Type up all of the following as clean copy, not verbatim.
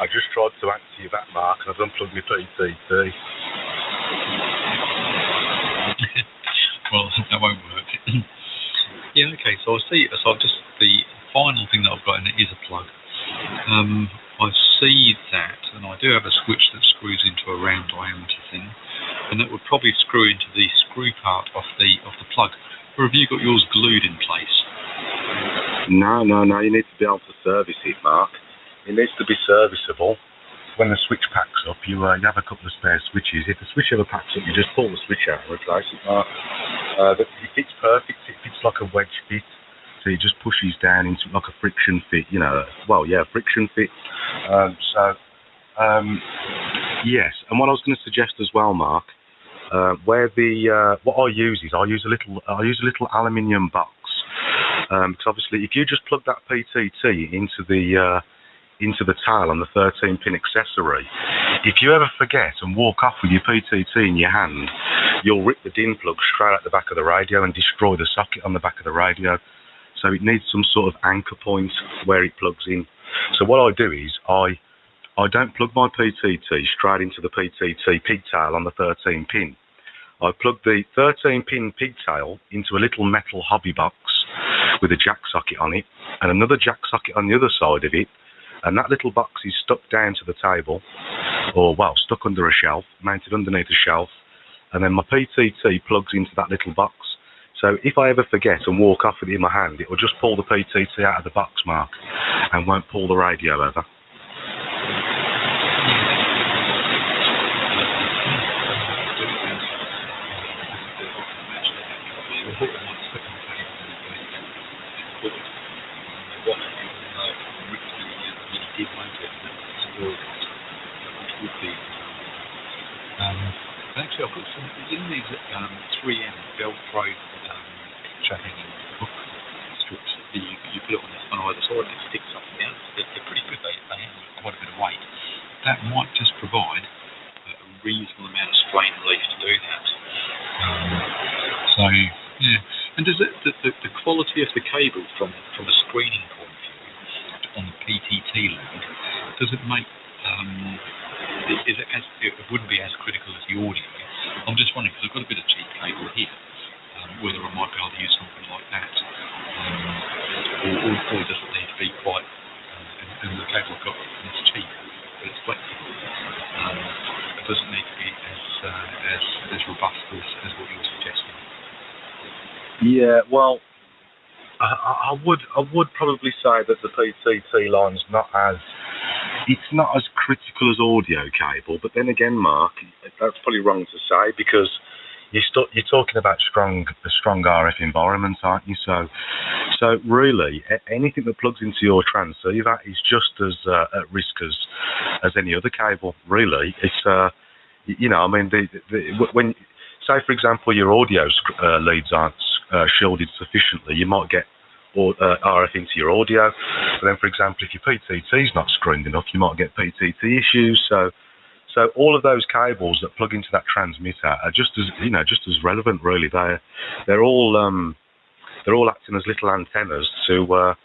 I just tried to answer you that, Mark, and I've unplugged my PTT. Well, that won't work. Yeah, okay, so the final thing that I've got in it is a plug. I see that, and I do have a switch that screws into a round diameter thing, and that would probably screw into the screw part of the plug. Or have you got yours glued in place? No, you need to be able to service it, Mark. It needs to be serviceable. When the switch packs up, you have a couple of spare switches. If the switch ever packs up, you just pull the switch out and replace it, Mark. It fits perfect. It fits like a wedge fit. So it just pushes down into like a friction fit, you know. Well, yeah, friction fit. Yes. And what I was going to suggest as well, Mark, what I use is I use a little aluminium box, because obviously if you just plug that PTT into the tail on the 13-pin accessory, if you ever forget and walk off with your PTT in your hand, you'll rip the DIN plug straight out the back of the radio and destroy the socket on the back of the radio. So it needs some sort of anchor point where it plugs in. So what I do is I don't plug my PTT straight into the PTT pigtail on the 13-pin. I plug the 13-pin pigtail into a little metal hobby box with a jack socket on it and another jack socket on the other side of it, and that little box is stuck down to the table, or well, stuck under a shelf, mounted underneath a shelf, and then my PTT plugs into that little box. So if I ever forget and walk off with it in my hand, it will just pull the PTT out of the box, Mark, and won't pull the radio over. Actually, I've got some in these 3M Velcro hanging hook strips that you put it on either side and it sticks up and down. They're pretty good. They handle quite a bit of weight. That might just provide a reasonable amount of strain relief to do that. So yeah, and does the quality of the cable from a screening point of view on the PTT lead, does it make it wouldn't be as critical as the audio? I'm just wondering, because I've got a bit of cheap cable here, whether I might be able to use something like that, or does it need to be quite, and the cable I've got is cheap, but it's flexible. It doesn't need to be as robust as what you're suggesting. Yeah, well, I would probably say that the PTT line's not as critical as audio cable, but then again, Mark, that's probably wrong to say, because you're talking about a strong RF environment, aren't you? So really, anything that plugs into your transceiver is just as at risk as any other cable. Really, it's I mean, when say for example your audio leads aren't shielded sufficiently, you might get RF into your audio. But then, for example, if your PTT is not screened enough, you might get PTT issues. So all of those cables that plug into that transmitter are just as relevant. Really, they're all acting as little antennas to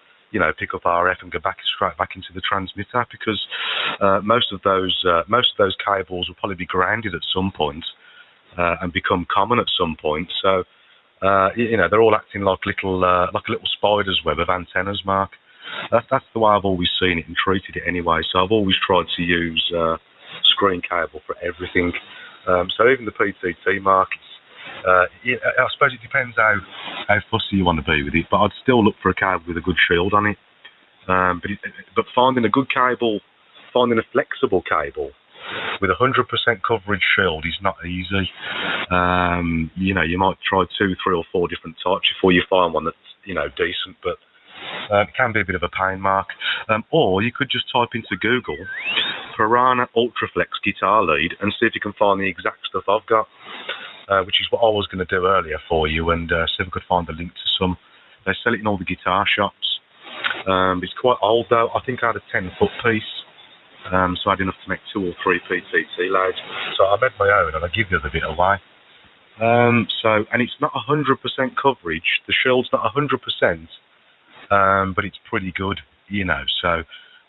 pick up RF and go straight back into the transmitter, because most of those cables will probably be grounded at some point and become common at some point. So. They're all acting like a little spider's web of antennas, Mark. That's the way I've always seen it and treated it anyway. So I've always tried to use screen cable for everything. So even the PTT, Mark, I suppose it depends how fussy you want to be with it, but I'd still look for a cable with a good shield on it. But finding a good cable, finding a flexible cable with 100% coverage shield is not easy. You might try 2, 3 or 4 different types before you find one that's decent, but it can be a bit of a pain, Mark. Or you could just type into Google Piranha Ultraflex guitar lead and see if you can find the exact stuff I've got, which is what I was going to do earlier for you, and see if I could find the link to some. They sell it in all the guitar shops. It's quite old though. I think I had a 10-foot piece. So I had enough to make 2 or 3 PTT loads. So I made my own, and I give the other bit away. And it's not 100% coverage. The shield's not 100%, but it's pretty good, So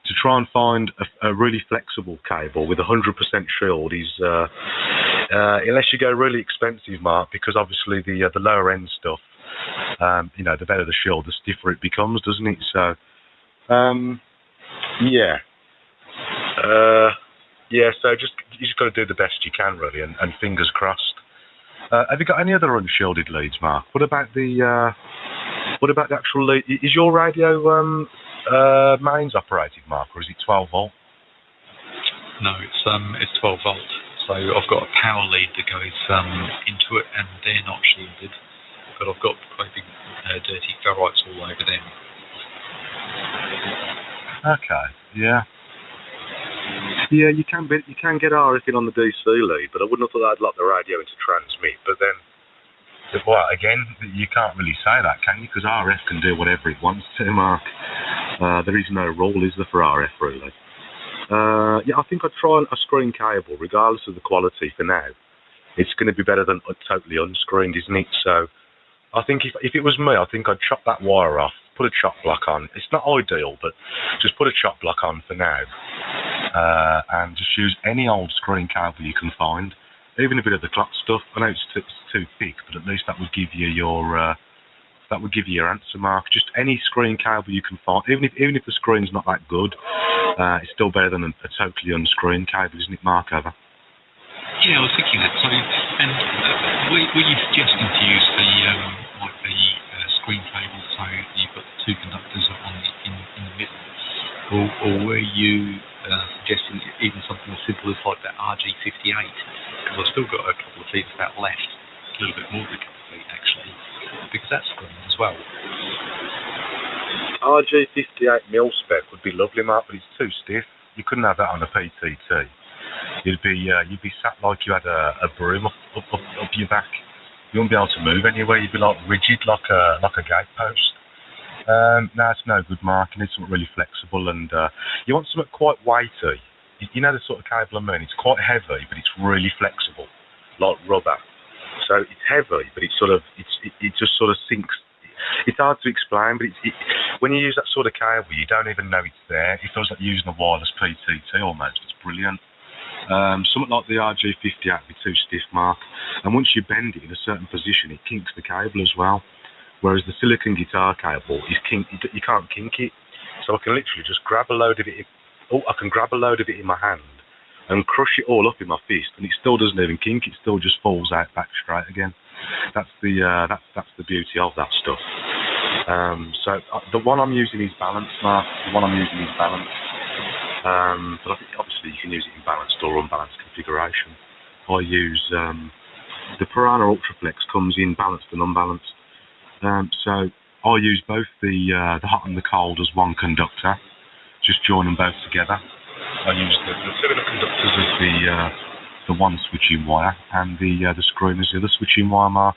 to try and find a really flexible cable with 100% shield is, unless you go really expensive, Mark, because obviously the lower end stuff, you know, the better the shield, the stiffer it becomes, doesn't it? So, yeah. Yeah, so you just got to do the best you can, really, and fingers crossed. Have you got any other unshielded leads, Mark? What about the actual lead? Is your radio mains operated, Mark, or is it 12 volt? No, it's 12 volt. So I've got a power lead that goes into it, and they're not shielded. But I've got quite big dirty ferrites all over them. Okay, yeah. Yeah, you can get RF in on the DC lead, but I wouldn't have thought I'd lock the radio into transmit. But then, well, again, you can't really say that, can you? Because RF can do whatever it wants to, Mark. There is no rule, is there, for RF, really? Yeah, I think I'd try a screen cable, regardless of the quality for now. It's going to be better than totally unscreened, isn't it? So I think if it was me, I think I'd chop that wire off, put a chop block on. It's not ideal, but just put a chop block on for now. And just use any old screen cable you can find, even a bit of the clock stuff. I know it's too thick, but at least that would give you your answer, Mark. Just any screen cable you can find, even if the screen's not that good, it's still better than a totally unscreened cable, isn't it, Mark? Ever? Yeah, I was thinking that. So, and were you suggesting to use the screen cable so you've got two conductors in the middle, or were you suggesting even something as simple as like that RG58? Because I've still got a couple of feet of that left, a little bit more than a couple of feet actually, because that's screened as well. RG58 mil spec would be lovely, Mark, but it's too stiff. You couldn't have that on a PTT. You'd be sat like you had a broom up your back. You wouldn't be able to move anywhere. You'd be like rigid, like a gatepost. No, it's no good, Mark. You need something really flexible, and you want something quite weighty. You know the sort of cable I mean. It's quite heavy, but it's really flexible, like rubber. So it's heavy, but it just sort of sinks. It's hard to explain, but when you use that sort of cable, you don't even know it's there. It feels like using a wireless PTT almost. It's brilliant. Something like the RG58 would be too stiff, Mark. And once you bend it in a certain position, it kinks the cable as well. Whereas the silicon guitar cable, you can't kink it. So I can literally just grab a load of it. I can grab a load of it in my hand and crush it all up in my fist, and it still doesn't even kink. It still just falls out back straight again. That's the beauty of that stuff. So the one I'm using is balanced, Mark. The one I'm using is balanced. But I think obviously you can use it in balanced or unbalanced configuration. I use the Piranha Ultraflex comes in balanced and unbalanced. So I use both the hot and the cold as one conductor. Just join them both together. I use the cylinder conductors as the one switching wire, and the screen as the other switching wire, Mark.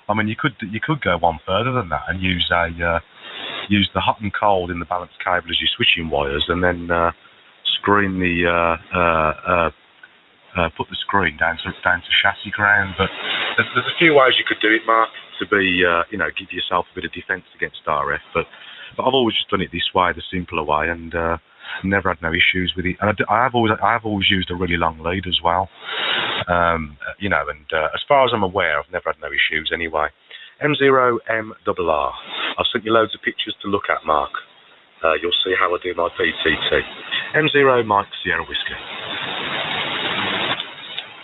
I mean, you could go one further than that and use the hot and cold in the balanced cable as your switching wires, and then screen put the screen down to chassis ground. But there's a few ways you could do it, Mark, to be give yourself a bit of defence against RF. But I've always just done it this way, the simpler way, and never had no issues with it. And I have always used a really long lead as well. And as far as I'm aware, I've never had no issues anyway. M0MRR. I've sent you loads of pictures to look at, Mark. You'll see how I do my PTT. M0 Mike Sierra Whiskey.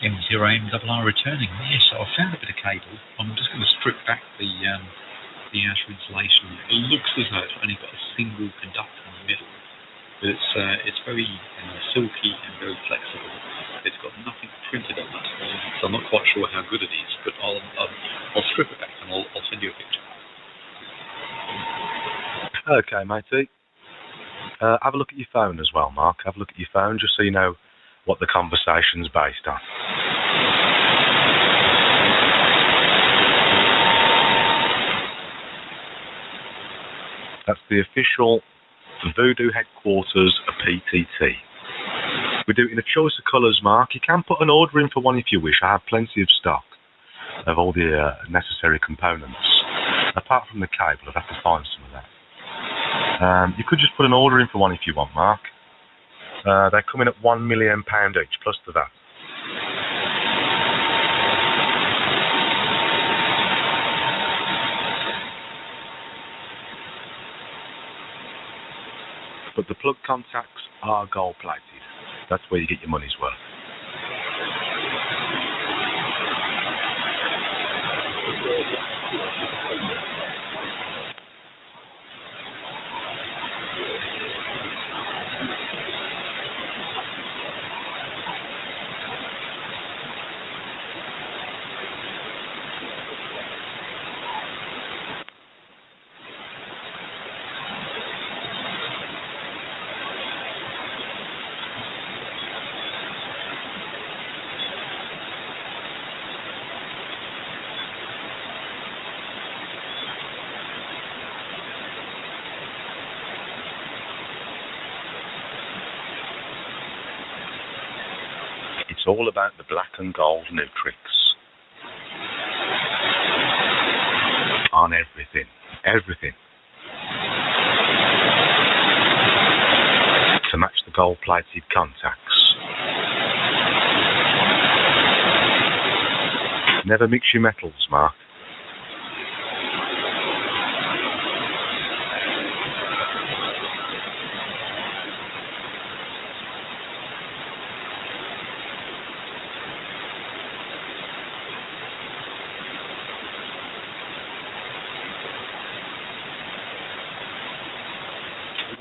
M0MRR returning. Yes, I found a bit of cable. I'm just going to strip back the outer insulation. It looks as though it's only got a single conductor in the middle, but it's very silky and very flexible. It's got nothing printed on it, so I'm not quite sure how good it is. But I'll strip it back and I'll send you a picture. Okay, matey. Have a look at your phone as well, Mark. Have a look at your phone just so you know what the conversation's based on. That's the official Voodoo headquarters PTT. We do it in a choice of colours, Mark. You can put an order in for one if you wish. I have plenty of stock of all the necessary components. Apart from the cable, I'd have to find some of that. You could just put an order in for one if you want, Mark. They're coming at £1 million each, plus the VAT. But the plug contacts are gold plated. That's where you get your money's worth. It's all about the black and gold Nutrix. On everything. Everything. To match the gold-plated contacts. Never mix your metals, Mark.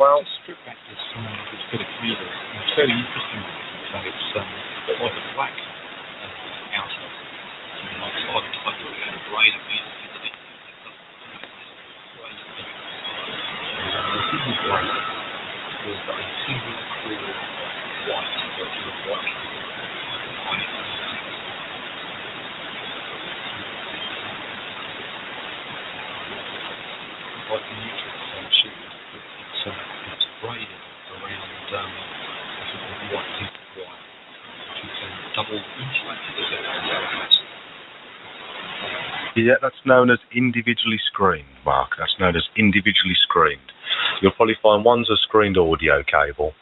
Well, strip back this bit of clear. It's very interesting. So it's got like a black outer. Like I look at a braid of it. Single braid with a single core white, white. Like the Nutrix sheet. It's braided around white tip wire, which is double insulated. Yeah, that's known as individually screened, Mark. That's known as individually screened. You'll probably find one's a screened audio cable,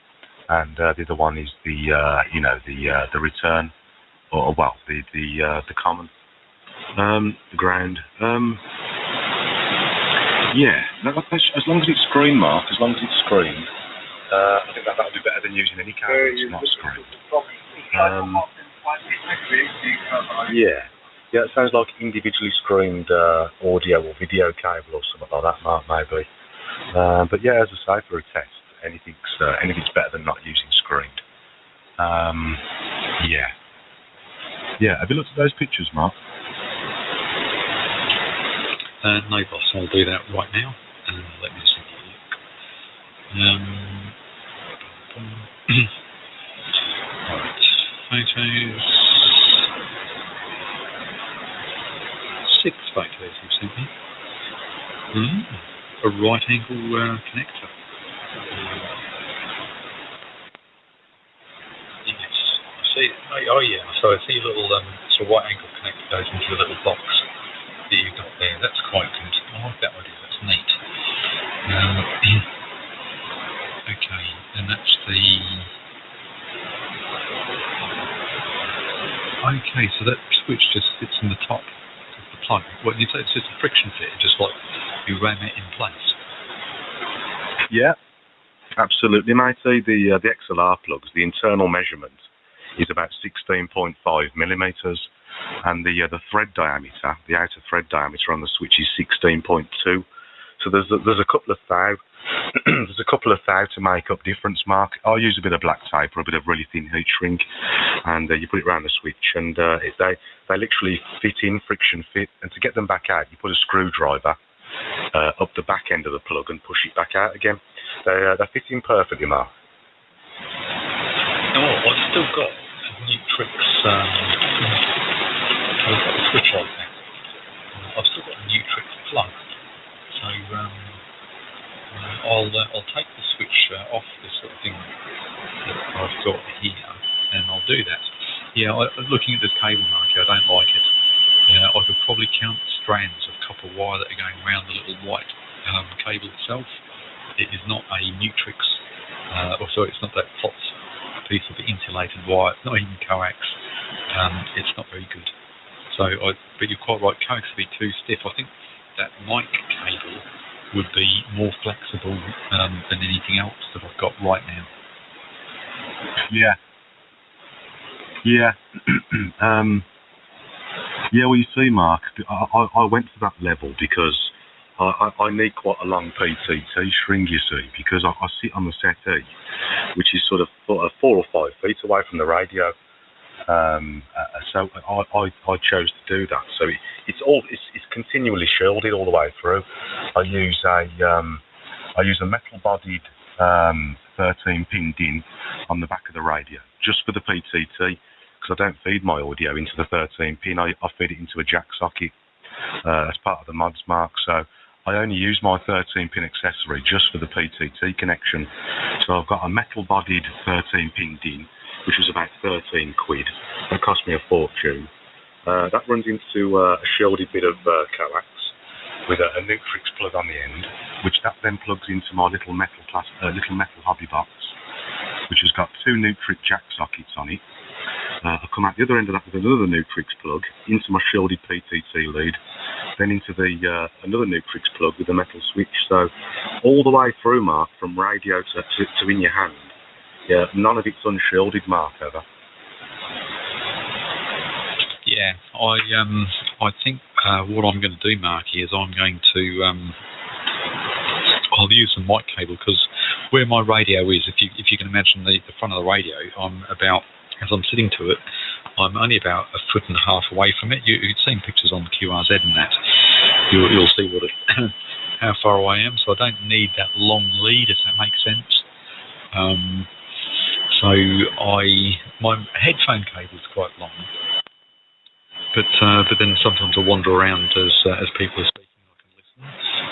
and the other one is the the return, or well, the common, the ground. Yeah, as long as it's screened, Mark, as long as it's screened, I think that'll be better than using any cable that's not screened. Yeah, it sounds like individually screened audio or video cable or something like that, Mark, maybe. But yeah, as I say, for a test, anything's better than not using screened. Yeah. Have you looked at those pictures, Mark? No, boss, I'll do that right now. Let me just have a look. Right, photos. 6 photos you've sent me. A right angle connector. Yes, I see. Oh yeah, so I see a little so right angle connector goes into a little box that you've got there. That's quite good. I like that idea. That's neat. Okay, and that's the. Okay, so that switch just fits in the top of the plug. Well, you say it's just a friction fit, just like you ram it in place. Yeah, absolutely, matey. The XLR plugs, the internal measurement is about 16.5 millimeters, and the thread diameter, the outer thread diameter on the switch is 16.2. So there's a couple of thou. There's a couple of thou to make up difference, Mark. I'll use a bit of black tape or a bit of really thin heat shrink, and you put it around the switch, and they literally fit in, friction fit. And to get them back out, you put a screwdriver up the back end of the plug and push it back out again. They fit in perfectly, Mark. Oh, I've still got Nutrix. I've got the switch on now. I've still got a Nutrix plug, so I'll take the switch off this sort of thing that I've got here, and I'll do that. Yeah, looking at this cable marker, I don't like it. I could probably count strands of copper wire that are going around the little white cable itself. It is not a Nutrix, it's not that POTS piece of insulated wire, not even coax. It's not very good. So, but you're quite right, coax would be too stiff. I think that mic cable would be more flexible than anything else that I've got right now. Yeah. Yeah. Yeah, well, you see, Mark, I went to that level because I need quite a long PTT string, you see, because I sit on the settee, which is sort of 4 or 5 feet away from the radio. So I chose to do that. So it's continually shielded all the way through. I use a metal-bodied 13-pin DIN on the back of the radio just for the PTT, because I don't feed my audio into the 13-pin. I feed it into a jack socket as part of the mods, Mark. So I only use my 13-pin accessory just for the PTT connection. So I've got a metal-bodied 13-pin DIN, which was about 13 quid. It cost me a fortune. That runs into a shielded bit of coax with a Nutrix plug on the end, which that then plugs into my little metal hobby box, which has got 2 Nutrix jack sockets on it. I come out the other end of that with another Nutrix plug into my shielded PTT lead, then into the another Nutrix plug with a metal switch. So all the way through, Mark, from radio to in your hand. Yeah, none of it's unshielded, Mark, ever. Yeah, I think what I'm going to do, Mark, is I'm going to I'll use some mic cable, because where my radio is, if you can imagine the front of the radio, as I'm sitting to it, I'm only about 1.5 feet away from it. You've seen pictures on QRZ and that. You'll see how far away I am. So I don't need that long lead, if that makes sense. So my headphone cable is quite long, but then sometimes I wander around as people are speaking, I can listen.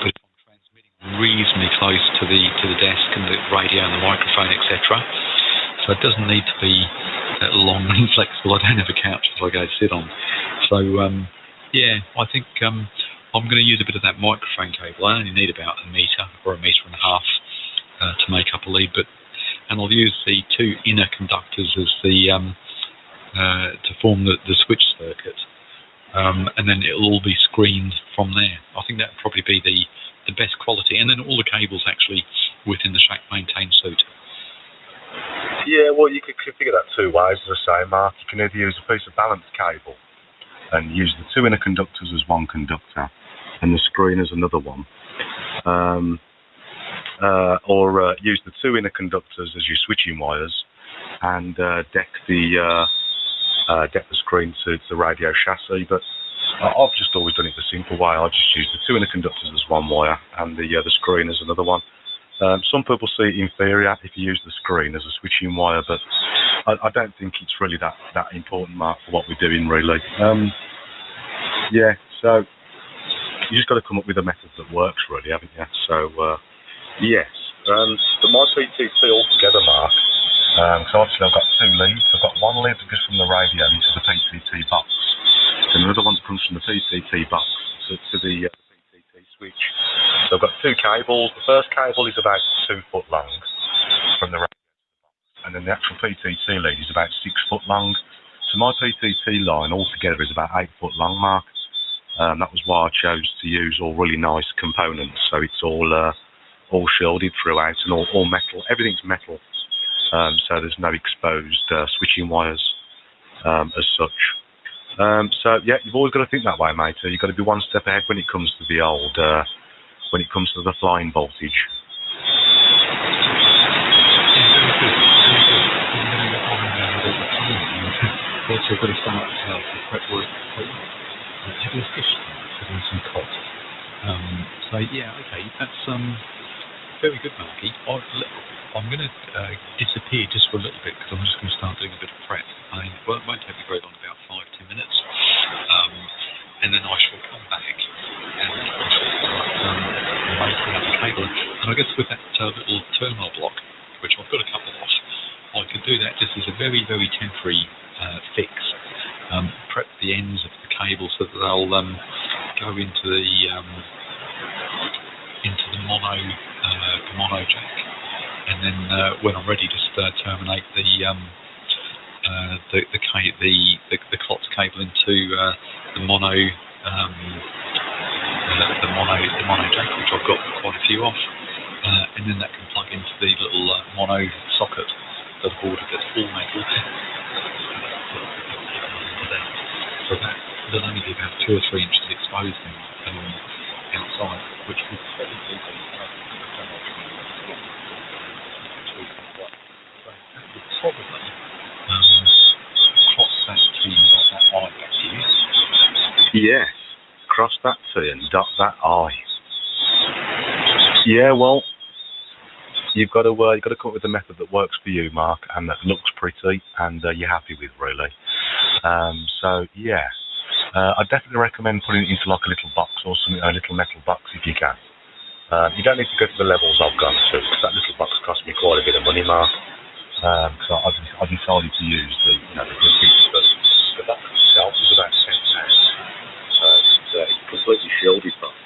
But if I'm transmitting reasonably close to the desk and the radio and the microphone, etc., so it doesn't need to be that long and flexible. I don't have a couch that I go sit on. So yeah, I think I'm going to use a bit of that microphone cable. I only need about 1 metre or 1.5 meters to make up a lead, and I'll use the 2 inner conductors as the to form the switch circuit, and then it'll all be screened from there. I think that'd probably be the best quality, and then all the cables actually within the shack maintain suit. Yeah, well, you could configure that 2 ways, as I say, Mark. You can either use a piece of balanced cable and use the 2 inner conductors as one conductor and the screen as another one, or use the 2 inner conductors as your switching wires and deck the screen to the radio chassis. But I've just always done it the simple way. I just use the 2 inner conductors as one wire and the screen as another one. Some people see it inferior if you use the screen as a switching wire, but I don't think it's really that important, Mark, for what we're doing, really. Yeah, so you just got to come up with a method that works, really, haven't you? So, yes. But my PTT altogether, Mark, so obviously I've got 2 leads. I've got one lead that goes from the radio into the PTT box, and another one that comes from the PTT box to the PTT switch. So I've got 2 cables. The first cable is about 2 foot long from the radio, and then the actual PTT lead is about 6 foot long. So my PTT line altogether is about 8 foot long, Mark. That was why I chose to use all really nice components. So it's all shielded throughout and all metal. Everything's metal. So there's no exposed switching wires as such. So yeah, you've always got to think that way, mate. You've got to be one step ahead when it comes to the old, when it comes to the flying voltage. Also got to start the prep work. Having a fish tank, having some cod. So yeah, okay, that's very good, Marky. I'm going to disappear just for a little bit, because I'm just going to start doing a bit of prep. I mean, it won't take me very long, about 5-10 minutes, and then I shall come back and I shall start making up the cable. And I guess with that little terminal block, which I've got a couple of, I could do that just as a very, very temporary fix. Prep the ends of the cable so that they'll go into the mono jack, and then when I'm ready, just terminate the CLOTS cable into the mono jack, which I've got quite a few of, and then that can plug into the little mono socket that I've ordered that's all metal. So there'll only be about 2 or 3 inches exposed outside, which will probably be cross that T and dot that I back to you. Yes, cross that T and dot that I. Yeah, well, you've got to come up with a method that works for you, Mark, and that looks pretty, and you're happy with, really. So yeah, I definitely recommend putting it into like a little box or something, a little metal box if you can. You don't need to go to the levels I've gone to, because that little box cost me quite a bit of money, Mark. So I decided to use the box itself is about £10. It's a completely shielded box,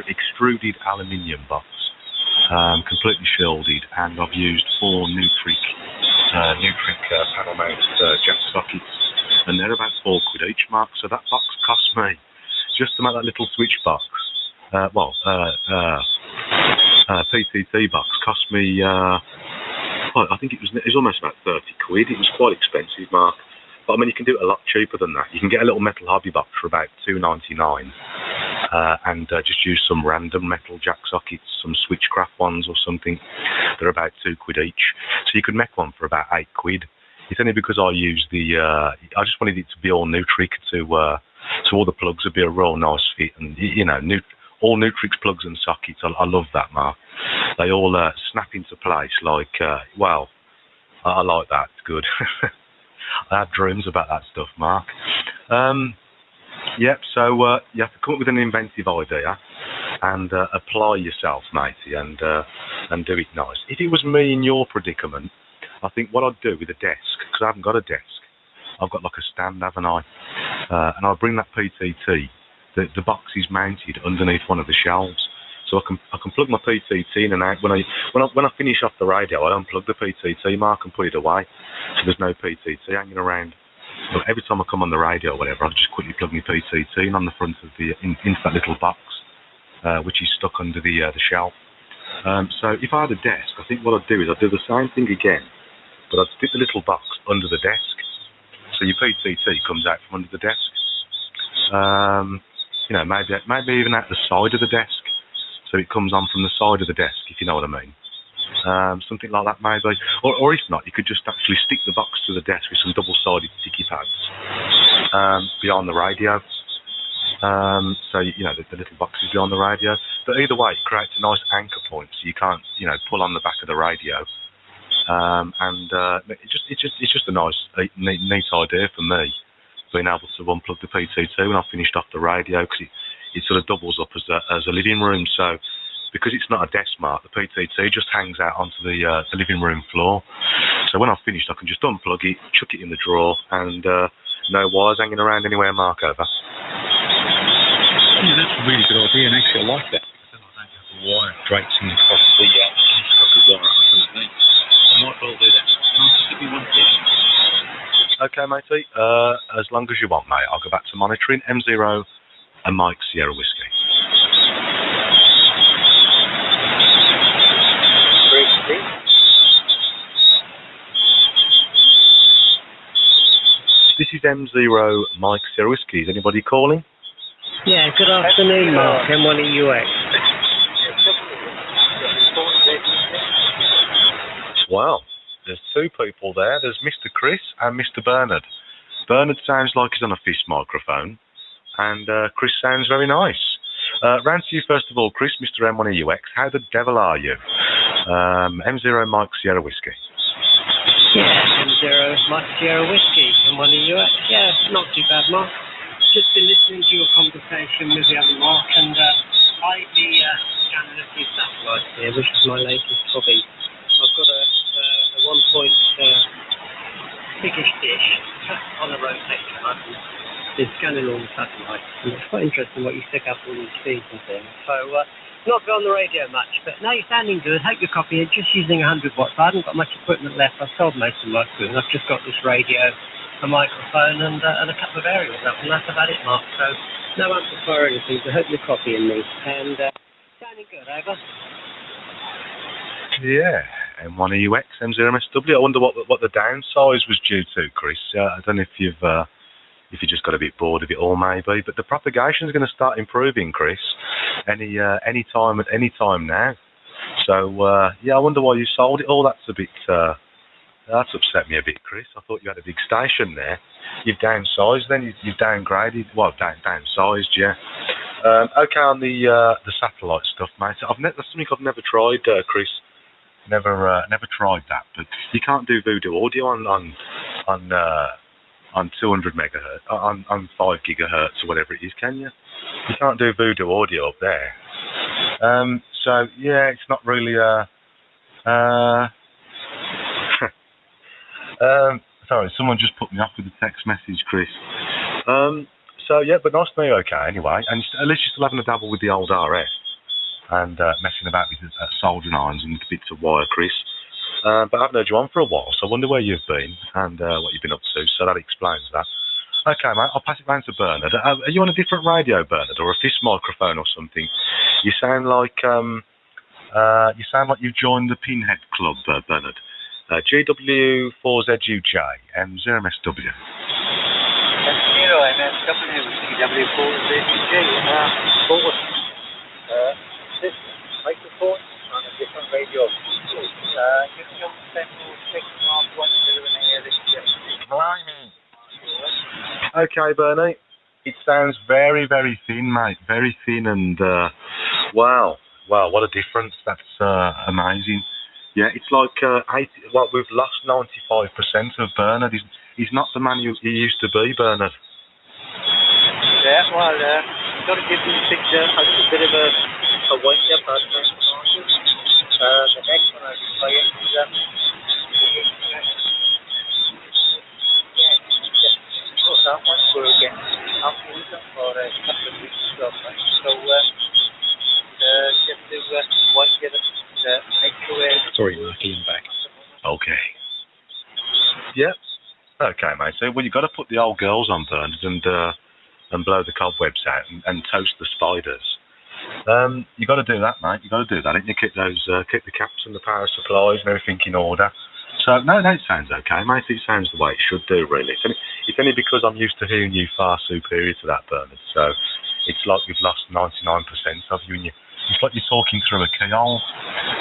extruded aluminium box, completely shielded, and I've used 4 Nutric panel mount jack sockets, and they're about £4 each, Mark. So that box cost me, just to make that little switch box, PTT box cost me, I think it was almost about £30. It was quite expensive, Mark. But I mean, you can do it a lot cheaper than that. You can get a little metal hobby box for about £2.99, and just use some random metal jack sockets, some Switchcraft ones or something. They're about £2 each. So you could make one for about £8. It's only because I use I just wanted it to be all Nutric so all the plugs would be a real nice fit, and all Nutrix plugs and sockets. I love that, Mark. They all snap into place like, I like that. It's good. I have dreams about that stuff, Mark. Yep, so you have to come up with an inventive idea and apply yourself, matey, and do it nice. If it was me in your predicament, I think what I'd do with a desk, because I haven't got a desk, I've got like a stand, haven't I? And I'll bring that PTT. The box is mounted underneath one of the shelves, so I can plug my PTT in and out. When I finish off the radio, I unplug the PTT, Mark, and put it away, so there's no PTT hanging around. But every time I come on the radio or whatever, I'll just quickly plug my PTT in on the front of into that little box, which is stuck under the shelf. So if I had a desk, I think what I'd do is I'd do the same thing again, but I'd stick the little box under the desk, so your PTT comes out from under the desk. Maybe even at the side of the desk, so it comes on from the side of the desk, if you know what I mean. Something like that, maybe. Or if not, you could just actually stick the box to the desk with some double-sided sticky pads behind the radio. So the little box is behind the radio. But either way, it creates a nice anchor point, so you can't, pull on the back of the radio. It's just a nice, neat idea for me, being able to unplug the PTT when I've finished off the radio, because it sort of doubles up as a living room. So because it's not a desk, Mark, the PTT just hangs out onto the living room floor. So when I've finished, I can just unplug it, chuck it in the drawer, and no wires hanging around anywhere, Mark, over. Yeah, that's a really good idea, and actually I like that. Then I don't have the wire draping across the wire underneath. I might well do that. Give me one second. Okay, matey. As long as you want, mate. I'll go back to monitoring. M0 and Mike Sierra Whiskey. This is M0 Mike Sierra Whiskey. Is anybody calling? Yeah, good afternoon, Mark. M1EUX. Well, there's 2 people there. There's Mr. Chris and Mr. Bernard. Bernard sounds like he's on a fish microphone, and Chris sounds very nice. Round to you first of all, Chris, Mr. M1EUX. How the devil are you? M0 Mike Sierra Whiskey. Yeah, M0 Mike Sierra Whiskey, M1EUX. Yeah, not too bad, Mark. Just been listening to your conversation with the other Mark, and I scanning a few satellites here, which is my latest hobby. I've got a 1-point biggish dish on a rotator, It's scanning all the satellites. And it's quite interesting what you stick up all these feeds and things. So, not on the radio much, but no, you're sounding good. Hope you're copying. Just using 100 watts. I haven't got much equipment left. I've sold most of my equipment. I've just got this radio, a microphone, and a couple of aerials up, and that's about it, Mark. So, no amplifier or anything. So, I hope you're copying me. And sounding good, over. Yeah, M1EUX, M0MSW. I wonder what the downsize was due to, Chris. I don't know if you just got a bit bored of it all, maybe. But the propagation is going to start improving, Chris. Any time now. So yeah, I wonder why you sold it all. That's a bit. That's upset me a bit, Chris. I thought you had a big station there. You've downsized, then you've downgraded. Well, downsized, yeah. Okay, on the satellite stuff, mate. That's something I've never tried, Chris. Never tried that. But you can't do voodoo audio on 200 megahertz, on 5 gigahertz or whatever it is, can you? You can't do voodoo audio up there. So yeah, it's not really sorry, someone just put me off with a text message, Chris. So yeah, but nice to know you're okay anyway, and at least you're still having a dabble with the old RF and messing about with soldering irons and bits of wire, Chris. But I haven't heard you on for a while, so I wonder where you've been and what you've been up to, so that explains that. Okay, mate, I'll pass it round to Bernard. Are you on a different radio, Bernard, or a fist microphone or something? You sound like you joined the Pinhead Club, Bernard. GW4ZUJ, M0MSW. M0MSW, GW4ZUJ, forward. This microphone on a different radio. Okay, Bernie. It sounds very, very thin, mate. Very thin, and wow, what a difference. That's amazing. Yeah, it's like we've lost 95% of Bernard. He's not the man he used to be, Bernard. Yeah, well, got to give these things a little bit of a wind up. The next one I'll be playing is that one we're getting up with them for a couple of weeks or so. Just to wind you the microwave. Sorry, Mark, I'm back. Okay. Yep. Okay, mate. So, well, you've got to put the old girls on, Bernard, and blow the cobwebs out and toast the spiders. You got to do that, mate. You got to do that. You keep the caps and the power supplies and everything in order. So no, it sounds okay, mate. It sounds the way it should do, really. It's only because I'm used to hearing you far superior to that, Bernard. So it's like we've lost 99% of you, and it's like you're talking through a keyhole.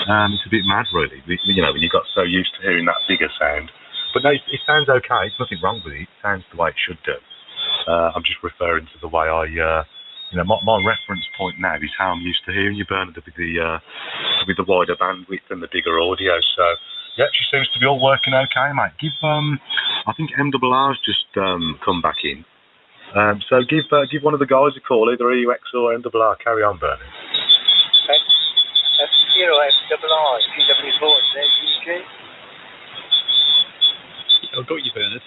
It's a bit mad, really. You know, when you got so used to hearing that bigger sound. But no, it sounds okay. There's nothing wrong with it. It sounds the way it should do. I'm just referring to the way my reference point now is how I'm used to hearing you, Bernard, with the wider bandwidth and the bigger audio. So yeah, it actually seems to be all working okay, mate. I think MRR's just come back in. So give one of the guys a call, either EUX or MRR. Carry on, Bernard. F0MRR, GW4, ZUJ. I've got you, Bernard.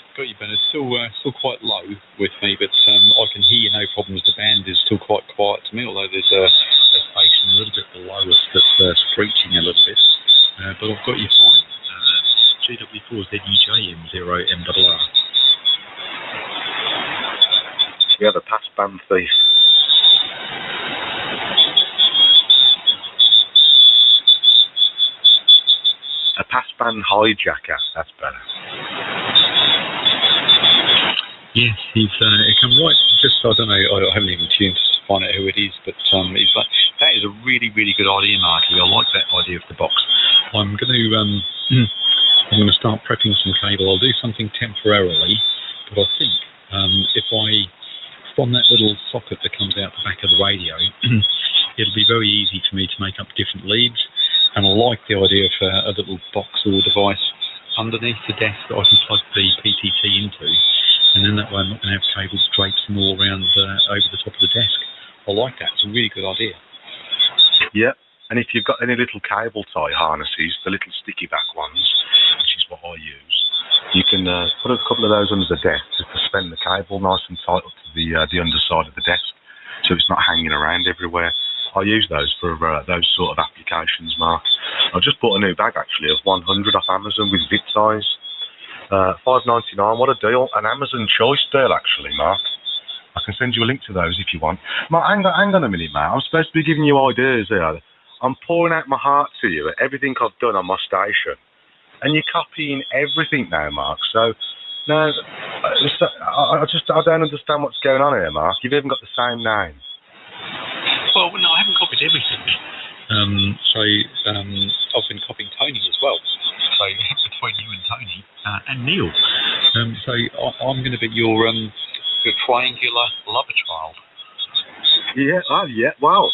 Still quite low with me, but I can hear no problems. The band is still quite quiet to me, although there's a station a little bit below us that's screeching a little bit. But I've got you fine. GW4ZUJ M0MRR. Yeah, the pass band thief. A pass band hijacker. That's better. Yes, he's come right. Just I don't know. I haven't even tuned to find out who it is, but he's like, that is a really, really good idea, Marky. I like that idea of the box. I'm going to start prepping some cable. I'll do something temporarily, but I think from that little socket that comes out the back of the radio, it'll be very easy for me to make up different leads. And I like the idea of a little box or device underneath the desk that I can plug the PTT into, and then that way I'm not going to have cables traipsing all around over the top of the desk. I like that. It's a really good idea. Yep. And if you've got any little cable tie harnesses, the little sticky back ones, which is what I use, You can put a couple of those under the desk to suspend the cable nice and tight up to the underside of the desk, so it's not hanging around everywhere. I use those for those sort of applications, Mark. I just bought a new bag actually of 100 off Amazon with zip ties. $5.99. What a deal! An Amazon choice deal actually, Mark. I can send you a link to those if you want. Mark, hang on a minute, mate. I'm supposed to be giving you ideas here. I'm pouring out my heart to you at everything I've done on my station, and you're copying everything now, Mark. So, no, I don't understand what's going on here, Mark. You've even got the same name. Well, no, I haven't copied everything. I've been copying Tony as well. So between you and Tony and Neil. So I'm going to be your triangular lover child. Yeah, yeah. Well,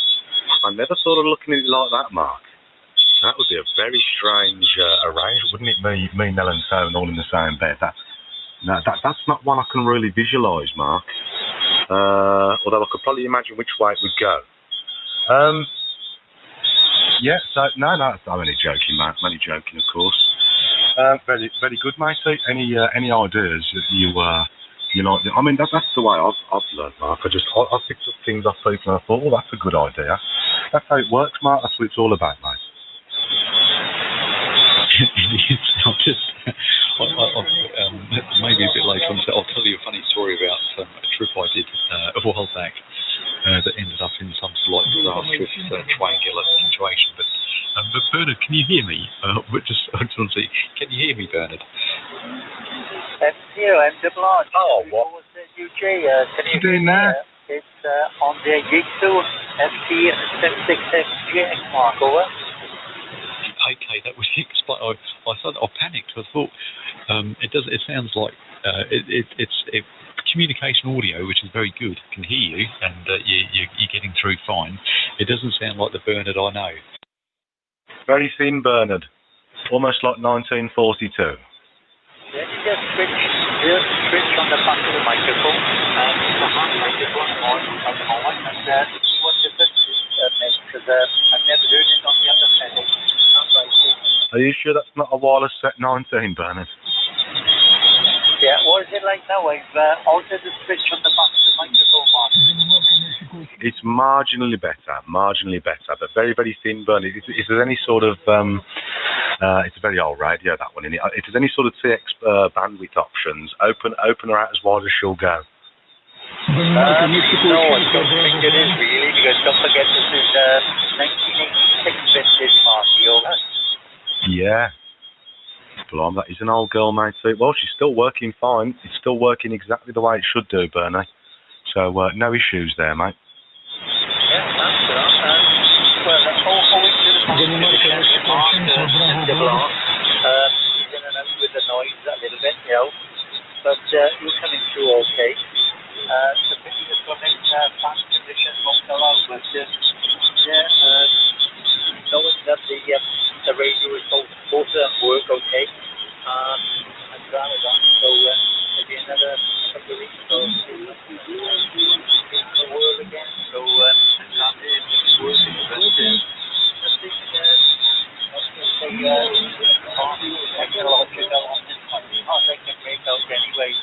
I never thought of looking at it like that, Mark. That would be a very strange arrangement, wouldn't it? Me, Nell and Tone all in the same bed. That's not one I can really visualise, Mark. Although I could probably imagine which way it would go. Yeah, so, no, I'm only joking, mate. I'm only joking, of course. Very, very good, mate. Any ideas that you like? I mean, that's the way I've learned, Mark. I picked up things off people and I thought, oh, that's a good idea. That's how it works, Mark. That's what it's all about, mate. Maybe a bit later on, I'll tell you a funny story about a trip I did a while back that ended up in some sort of disastrous triangular situation. But Bernard, can you hear me? I just want to see. Can you hear me, Bernard? M0, M-R. Oh, what? UJ, can you doing there? It's on the Jigsaw FT76FGX mark, over. Okay, that was I panicked. I thought it sounds like it's communication audio, which is very good. Can hear you, and you're getting through fine. It doesn't sound like the Bernard I know. Very thin Bernard, almost like 1942. Yeah, you just switch on the back of the microphone, the hand microphone on the moment, and see what difference it makes, because I've never heard it on the other setting. Are you sure that's not a wireless set 19, Bernard? Yeah, what is it like now? I've altered the switch on the back of the microphone, Mark. It's marginally better, but very, very thin, Bernard. If there's any sort of, it's a very old radio, that one, isn't it? If there's any sort of TX bandwidth options, open her out as wide as she'll go. No, I don't think it is really, because don't forget this is 1986 vintage, Mark. Yeah. Blimey, that is an old girl, mate. Well, she's still working fine. It's still working exactly the way it should do, Bernie. So, no issues there, mate. Yeah, that's good. Well, owing to the condition, Mark, he's in and out with the noise a little bit, you know. But you're coming through okay. The pity is coming fast conditions won't allow, but knowing that the radio is both work okay, I'd rather that. So maybe another couple of weeks or so, in the world again. So I'm glad it's working. But nothing, technological on this one. Not they can break out anyway.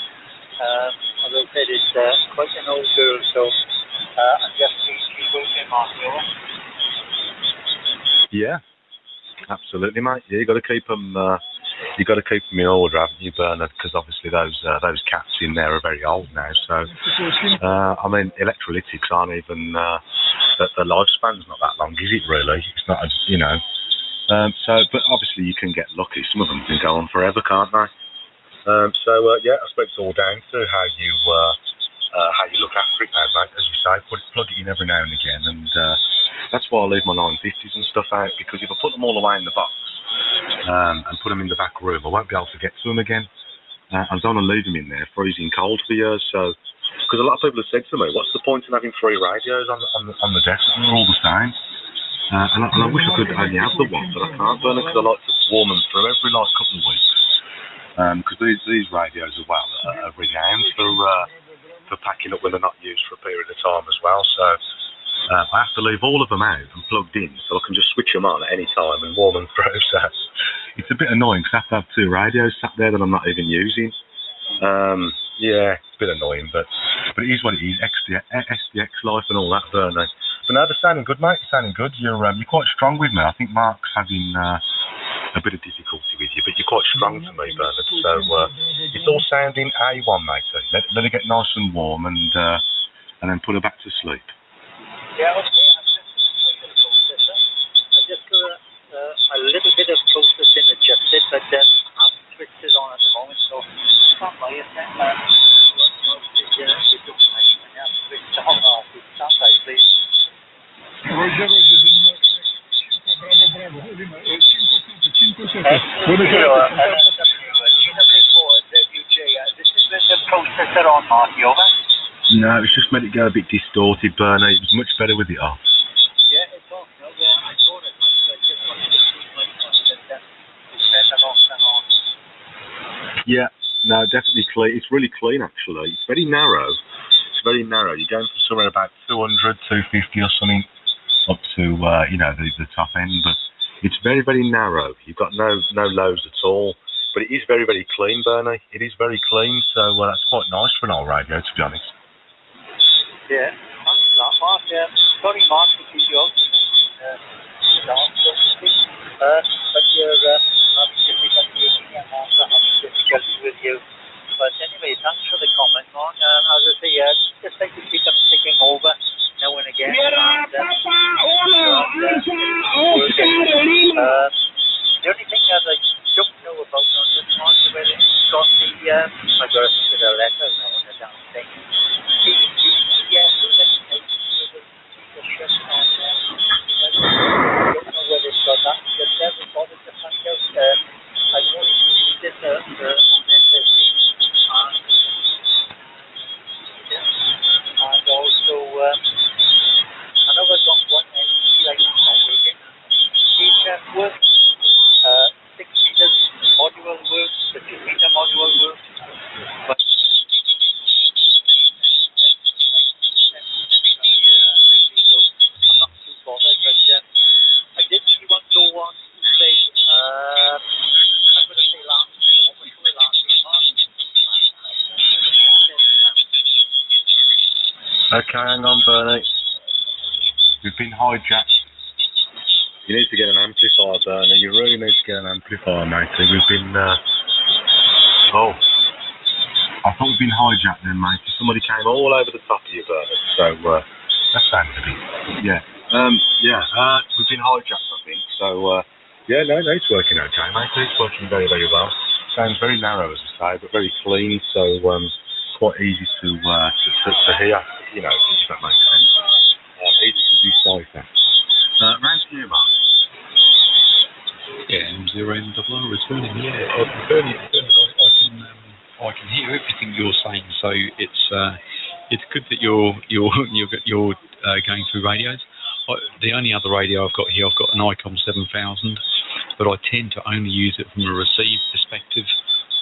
As I said, it's quite an old girl, so I'm just keep working on it. Yeah, absolutely, mate. Yeah, you got to keep them. You got to keep them in order, haven't you, Bernard? Because obviously those cats in there are very old now. So, I mean, electrolytics aren't even the lifespan's not that long, is it? Really, it's not, you know. But obviously you can get lucky. Some of them can go on forever, can't they? Yeah, I suppose it's all down to how you look after it now, mate. As you say, plug it in every now and again, and that's why I leave my 950s and stuff out, because if I put them all away in the box and put them in the back room, I won't be able to get to them again. I don't want to leave them in there freezing cold for years. So, because a lot of people have said to me, "What's the point in having 3 radios on the desk? They're all the same." And I wish I could only have the one, but I can't, Bernard, because I like to warm them through every couple of weeks. Because these radios are renowned for packing up when they're not used for a period of time as well. So I have to leave all of them out and plugged in, so I can just switch them on at any time and warm them through. So it's a bit annoying because I have to have two radios sat there that I'm not even using. Yeah, it's a bit annoying, but it is what it is. SDX life and all that, Bernie. But no, they're sounding good, mate. You're sounding good. You're quite strong with me. I think Mark's having a bit of difficulty with you, but you're quite strong to me, Bernard. So it's all sounding A1, matey. Let her get nice and warm, and then put her back to sleep. Yeah, okay. I just got a little bit of processing adjusted, but I'm switched it on at the moment, so can't buy it then. Processor on, Marty, over? No, it's just made it go a bit distorted, Bernie. It was much better with it off. Yeah, it's off. No, yeah, I thought it was. I just wanted to see my that it's better off than on. Yeah, no, definitely clean. It's really clean, actually. It's very narrow. It's very narrow. You're going from somewhere about 200, 250 or something up to, the top end, but it's very, very narrow. You've got no lows at all. But it is very, very clean, Bernie. It is very clean, so that's quite nice for an old radio, to be honest. Yeah, thanks for that, Mark. Sorry, Mark, to keep you out. But you're having difficulty with you. But anyway, thanks for the comment, Mark. As I say, just like to keep them ticking over now and again. The only thing that I don't know about on this one, where it's got the, I got to think of the letter now on the damn thing. Yes, I don't know whether it's got that, but never bothered to find out. I know it's did the on SSD, and also, I know I've got one LC like not working. It works. 6 meters module works, the 2 meter module works, but so I'm not too bothered, but I did see one go on say, I'm going to say last Okay, hang on, Bernie. We've been hijacked. You need to get an amplifier, Bernie. You really need to get an amplifier, matey. We've been, I thought we'd been hijacked then, matey. Somebody came all over the top of you, Bernie. So, that sounds a bit, we've been hijacked, I think. So, no, it's working okay, matey. It's working very, very well. Sounds very narrow, as I say, but very clean, so, quite easy to hear, if that makes sense. Easy to decipher. Round to you, Mark. Yeah, M0MRR returning. Yeah, Bernie, I can hear everything you're saying. So it's good that you're going through radios. The only other radio I've got here, I've got an ICOM 7000, but I tend to only use it from a receive perspective,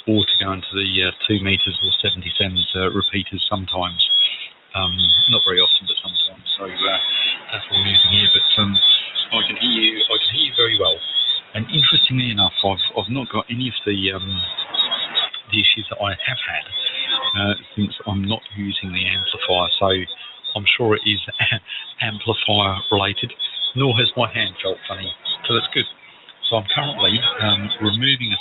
or to go into the 2 meters or 77s repeaters sometimes. Not very often, but sometimes. So that's what I'm using here. But I can hear you very well. And interestingly enough, I've not got any of the issues that I have had since I'm not using the amplifier. So I'm sure it is amplifier related. Nor has my hand felt funny. So that's good. So I'm currently removing a